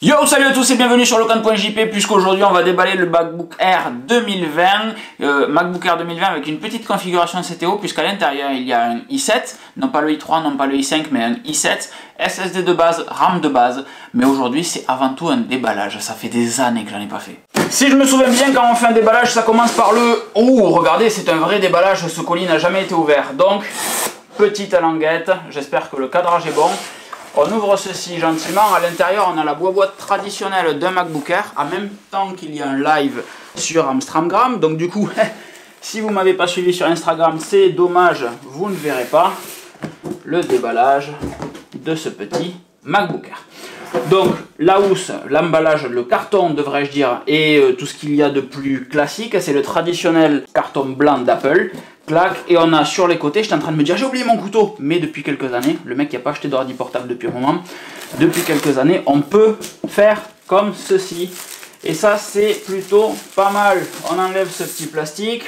Yo, salut à tous et bienvenue sur Locan.jp, puisqu'aujourd'hui on va déballer le MacBook Air 2020, MacBook Air 2020 avec une petite configuration CTO, puisqu'à l'intérieur il y a un i7, non pas le i3, non pas le i5, mais un i7, SSD de base, RAM de base, mais aujourd'hui c'est avant tout un déballage, ça fait des années que j'en ai pas fait. Si je me souviens bien, quand on fait un déballage, ça commence par le... Oh, regardez, c'est un vrai déballage, ce colis n'a jamais été ouvert, donc petite languette, j'espère que le cadrage est bon. On ouvre ceci gentiment, à l'intérieur on a la boîte traditionnelle d'un MacBook Air, en même temps qu'il y a un live sur Instagram, donc du coup, si vous ne m'avez pas suivi sur Instagram, c'est dommage, vous ne verrez pas le déballage de ce petit MacBook Air. Donc la housse, l'emballage, le carton devrais-je dire, et tout ce qu'il y a de plus classique, c'est le traditionnel carton blanc d'Apple. Clac, et on a sur les côtés, j'étais en train de me dire j'ai oublié mon couteau, mais depuis quelques années, le mec qui n'a pas acheté d'ordi portable depuis un moment, depuis quelques années, on peut faire comme ceci. Et ça c'est plutôt pas mal. On enlève ce petit plastique.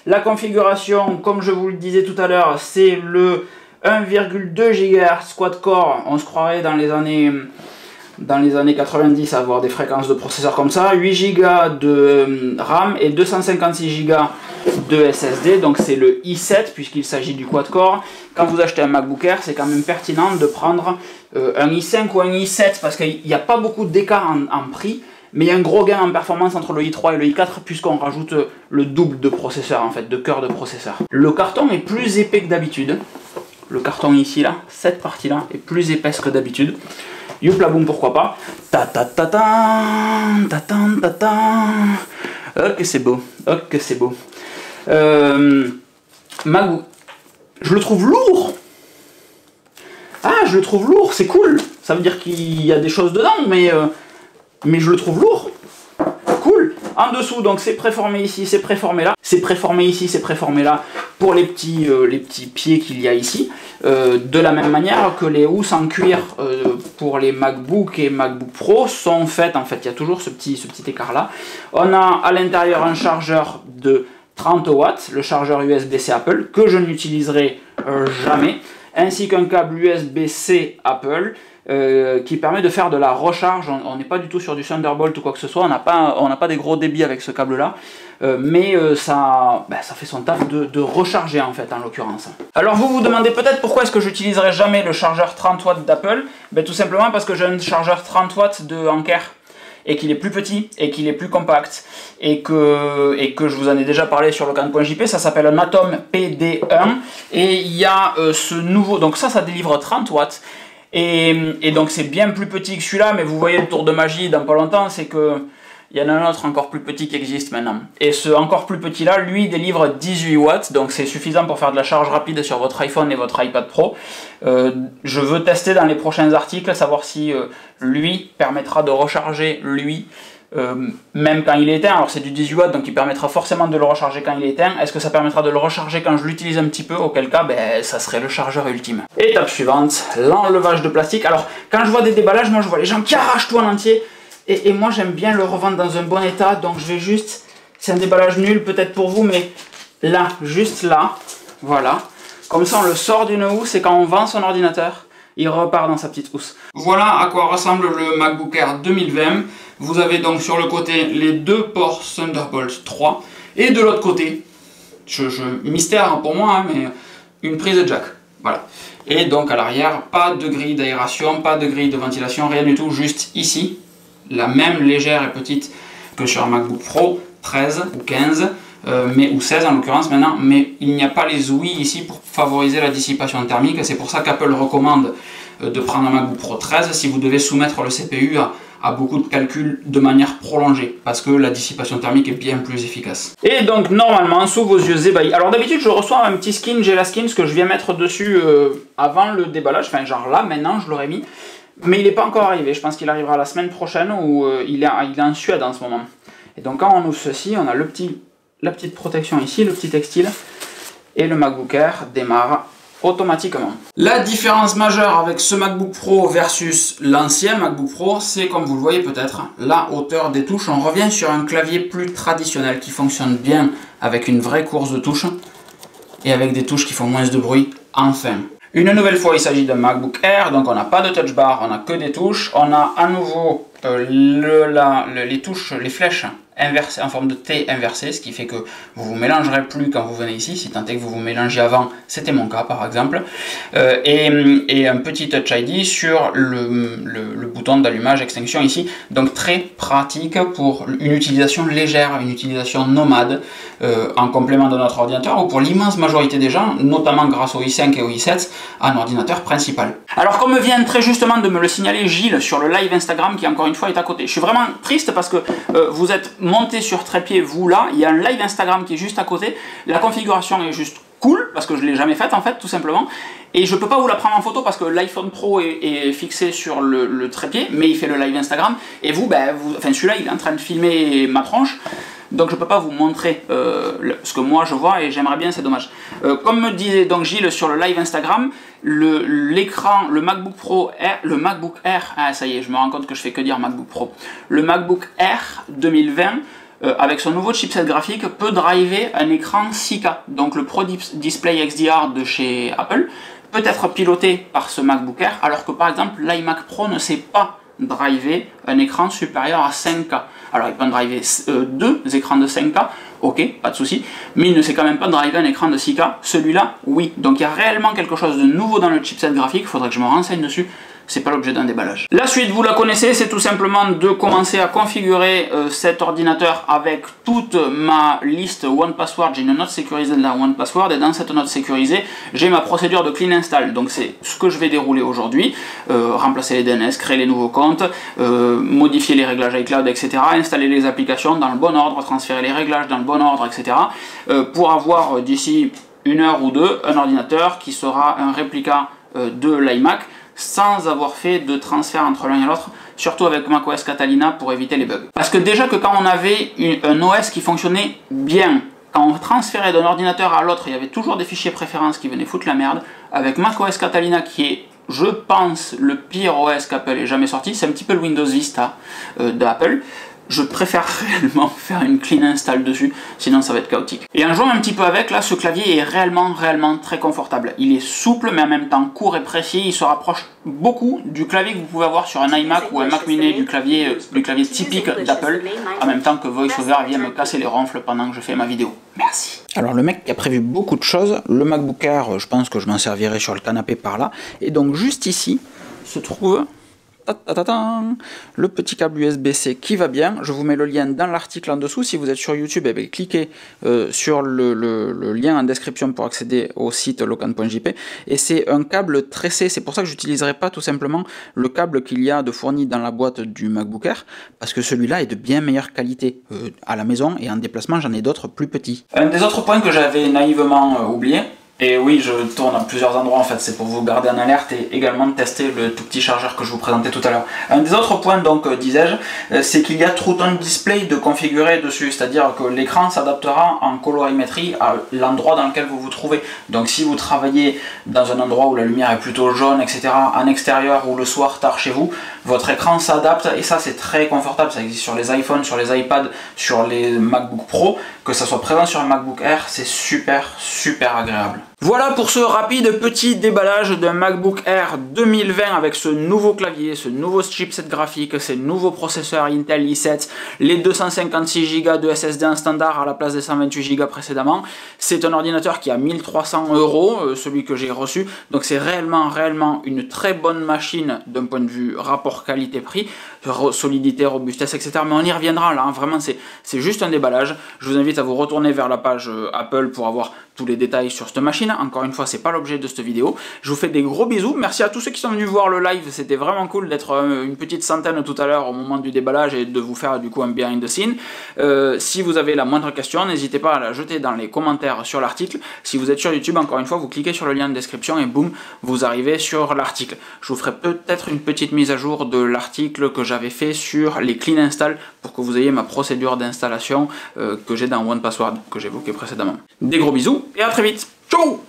La configuration, comme je vous le disais tout à l'heure, c'est le 1,2 GHz quad-core. On se croirait dans les années 90 à avoir des fréquences de processeurs comme ça. 8 Go de RAM et 256 Go de SSD, donc c'est le i7 puisqu'il s'agit du quad-core. Quand vous achetez un MacBook Air, c'est quand même pertinent de prendre un i5 ou un i7 parce qu'il n'y a pas beaucoup d'écart en prix, mais il y a un gros gain en performance entre le i3 et le i4 puisqu'on rajoute le double de processeur en fait, de cœur de processeur. Le carton est plus épais que d'habitude. Le carton ici là, cette partie là est plus épaisse que d'habitude. Youpla boum, pourquoi pas. Ta ta ta ta ta ta ta ta. Oh que c'est beau, oh que c'est beau. MacBook, je le trouve lourd. Ah, je le trouve lourd, c'est cool. Ça veut dire qu'il y a des choses dedans, mais je le trouve lourd. Cool. En dessous, donc c'est préformé ici, c'est préformé là. C'est préformé ici, c'est préformé là. Pour les petits pieds qu'il y a ici. De la même manière que les housses en cuir pour les MacBook et MacBook Pro sont faites. En fait, il y a toujours ce petit écart là. On a à l'intérieur un chargeur de 30 watts, le chargeur USB-C Apple, que je n'utiliserai jamais, ainsi qu'un câble USB-C Apple qui permet de faire de la recharge. On n'est pas du tout sur du Thunderbolt ou quoi que ce soit, on n'a pas des gros débits avec ce câble là, mais ça fait son taf de recharger en fait en l'occurrence. Alors vous vous demandez peut-être pourquoi est-ce que j'utiliserai jamais le chargeur 30 watts d'Apple. Tout simplement parce que j'ai un chargeur 30 watts de Anker et qu'il est plus petit, et qu'il est plus compact, et que je vous en ai déjà parlé sur Locan.jp, ça s'appelle un Atom PD1, et il y a ce nouveau, donc ça délivre 30 watts, et donc c'est bien plus petit que celui-là, mais vous voyez le tour de magie dans pas longtemps, c'est que il y en a un autre encore plus petit qui existe maintenant. Et ce encore plus petit là, lui, délivre 18 watts, donc c'est suffisant pour faire de la charge rapide sur votre iPhone et votre iPad Pro. Je veux tester dans les prochains articles, savoir si lui permettra de recharger lui, même quand il est éteint. Alors c'est du 18 watts, donc il permettra forcément de le recharger quand il est éteint. Est-ce que ça permettra de le recharger quand je l'utilise un petit peu? Auquel cas, ça serait le chargeur ultime. Étape suivante, l'enlevage de plastique. Alors, quand je vois des déballages, moi je vois les gens qui arrachent tout en entier. Et moi j'aime bien le revendre dans un bon état, donc je vais juste, c'est un déballage nul peut-être pour vous, mais là, juste là, voilà. Comme ça on le sort d'une housse et quand on vend son ordinateur, il repart dans sa petite housse. Voilà à quoi ressemble le MacBook Air 2020. Vous avez donc sur le côté les deux ports Thunderbolt 3 et de l'autre côté, mystère pour moi, hein, mais une prise jack. Voilà. Et donc à l'arrière, pas de grille d'aération, pas de grille de ventilation, rien du tout, juste ici. La même légère et petite que sur un MacBook Pro 13 ou 15, ou 16 en l'occurrence maintenant, mais il n'y a pas les ouïes ici pour favoriser la dissipation thermique. C'est pour ça qu'Apple recommande de prendre un MacBook Pro 13 si vous devez soumettre le CPU à beaucoup de calculs de manière prolongée, parce que la dissipation thermique est bien plus efficace. Et donc normalement, sous vos yeux ébahis, alors d'habitude je reçois un petit skin Gelaskins que je viens mettre dessus avant le déballage, enfin genre là maintenant je l'aurais mis, mais il n'est pas encore arrivé, je pense qu'il arrivera la semaine prochaine, ou il est en Suède en ce moment. Et donc quand on ouvre ceci, on a la petite protection ici, le petit textile, et le MacBook Air démarre automatiquement. La différence majeure avec ce MacBook Pro versus l'ancien MacBook Pro, c'est, comme vous le voyez peut-être, la hauteur des touches. On revient sur un clavier plus traditionnel qui fonctionne bien avec une vraie course de touches et avec des touches qui font moins de bruit, enfin. Une nouvelle fois, il s'agit d'un MacBook Air, donc on n'a pas de touch bar, on n'a que des touches. On a à nouveau les touches, les flèches inversées en forme de T inversée, ce qui fait que vous vous mélangerez plus quand vous venez ici, si tant est que vous vous mélangez avant, c'était mon cas par exemple, et un petit Touch ID sur le bouton d'allumage extinction ici, donc très pratique pour une utilisation légère, une utilisation nomade, en complément de notre ordinateur, ou pour l'immense majorité des gens, notamment grâce au i5 et au i7, un ordinateur principal. Alors comme vient très justement de me le signaler Gilles sur le live Instagram qui encore une fois est à côté, je suis vraiment triste parce que vous êtes monté sur trépied, vous là, il y a un live Instagram qui est juste à côté, la configuration est juste cool, parce que je ne l'ai jamais faite en fait, tout simplement, et je peux pas vous la prendre en photo parce que l'iPhone Pro est fixé sur le trépied, mais il fait le live Instagram, et vous, enfin celui-là il est en train de filmer ma tronche, donc je peux pas vous montrer ce que moi je vois, et j'aimerais bien, c'est dommage. Comme me disait donc Gilles sur le live Instagram, l'écran, le MacBook Pro Air, le MacBook Air, ah ça y est, je me rends compte que je fais que dire MacBook Pro, le MacBook Air 2020, avec son nouveau chipset graphique, peut driver un écran 6K. Donc le Pro Display XDR de chez Apple peut être piloté par ce MacBook Air, alors que par exemple l'iMac Pro ne sait pas driver un écran supérieur à 5K. Alors il peut en driver deux écrans de 5K, ok, pas de souci, mais il ne sait quand même pas driver un écran de 6K. Celui-là, oui. Donc il y a réellement quelque chose de nouveau dans le chipset graphique, il faudrait que je me renseigne dessus. C'est pas l'objet d'un déballage. La suite, vous la connaissez, c'est tout simplement de commencer à configurer cet ordinateur avec toute ma liste OnePassword. J'ai une note sécurisée de la OnePassword, et dans cette note sécurisée, j'ai ma procédure de clean install. Donc c'est ce que je vais dérouler aujourd'hui. Remplacer les DNS, créer les nouveaux comptes, modifier les réglages iCloud, etc. Installer les applications dans le bon ordre, transférer les réglages dans le bon ordre, etc. Pour avoir d'ici 1 heure ou 2 un ordinateur qui sera un réplica de l'iMac, sans avoir fait de transfert entre l'un et l'autre, surtout avec macOS Catalina pour éviter les bugs. Parce que déjà que quand on avait un OS qui fonctionnait bien, quand on transférait d'un ordinateur à l'autre, il y avait toujours des fichiers préférences qui venaient foutre la merde. Avec macOS Catalina qui est, je pense, le pire OS qu'Apple ait jamais sorti, c'est un petit peu le Windows Vista d'Apple. Je préfère réellement faire une clean install dessus, sinon ça va être chaotique. Et en jouant un petit peu avec, là, ce clavier est réellement très confortable. Il est souple, mais en même temps court et précis. Il se rapproche beaucoup du clavier que vous pouvez avoir sur un iMac ou un Mac Mini, du clavier typique d'Apple, en même temps que VoiceOver vient me casser les ronfles pendant que je fais ma vidéo. Merci. Alors le mec a prévu beaucoup de choses. Le MacBook Air, je pense que je m'en servirai sur le canapé par là. Et donc juste ici se trouve le petit câble USB-C qui va bien. Je vous mets le lien dans l'article en dessous. Si vous êtes sur YouTube, eh bien, cliquez sur le lien en description pour accéder au site locan.jp. Et c'est un câble tressé. C'est pour ça que j'utiliserai pas tout simplement le câble qu'il y a de fourni dans la boîte du MacBook Air, parce que celui-là est de bien meilleure qualité. À la maison et en déplacement, j'en ai d'autres plus petits. Un des autres points que j'avais naïvement oublié, et oui, je tourne à plusieurs endroits en fait, c'est pour vous garder en alerte et également de tester le tout petit chargeur que je vous présentais tout à l'heure. Un des autres points, donc, disais-je, c'est qu'il y a True Tone Display de configurer dessus, c'est-à-dire que l'écran s'adaptera en colorimétrie à l'endroit dans lequel vous vous trouvez. Donc si vous travaillez dans un endroit où la lumière est plutôt jaune, etc., en extérieur ou le soir tard chez vous, votre écran s'adapte, et ça c'est très confortable. Ça existe sur les iPhones, sur les iPads, sur les MacBook Pro, que ça soit présent sur un MacBook Air, c'est super agréable. Voilà pour ce rapide petit déballage d'un MacBook Air 2020 avec ce nouveau clavier, ce nouveau chipset graphique, ces nouveaux processeurs Intel i7, les 256 Go de SSD en standard à la place des 128 Go précédemment. C'est un ordinateur qui a 1300 €, celui que j'ai reçu, donc c'est réellement une très bonne machine d'un point de vue rapport qualité-prix, solidité, robustesse, etc. Mais on y reviendra là, hein. Vraiment c'est juste un déballage. Je vous invite à vous retourner vers la page Apple pour avoir tous les détails sur cette machine. Encore une fois, c'est pas l'objet de cette vidéo. Je vous fais des gros bisous. Merci à tous ceux qui sont venus voir le live. C'était vraiment cool d'être une petite centaine tout à l'heure au moment du déballage et de vous faire du coup un behind the scene. Si vous avez la moindre question, n'hésitez pas à la jeter dans les commentaires sur l'article. Si vous êtes sur YouTube, encore une fois, vous cliquez sur le lien de description et boum, vous arrivez sur l'article. Je vous ferai peut-être une petite mise à jour de l'article que j'avais fait sur les clean install pour que vous ayez ma procédure d'installation que j'ai dans OnePassword que j'évoquais précédemment. Des gros bisous et à très vite. Ciao!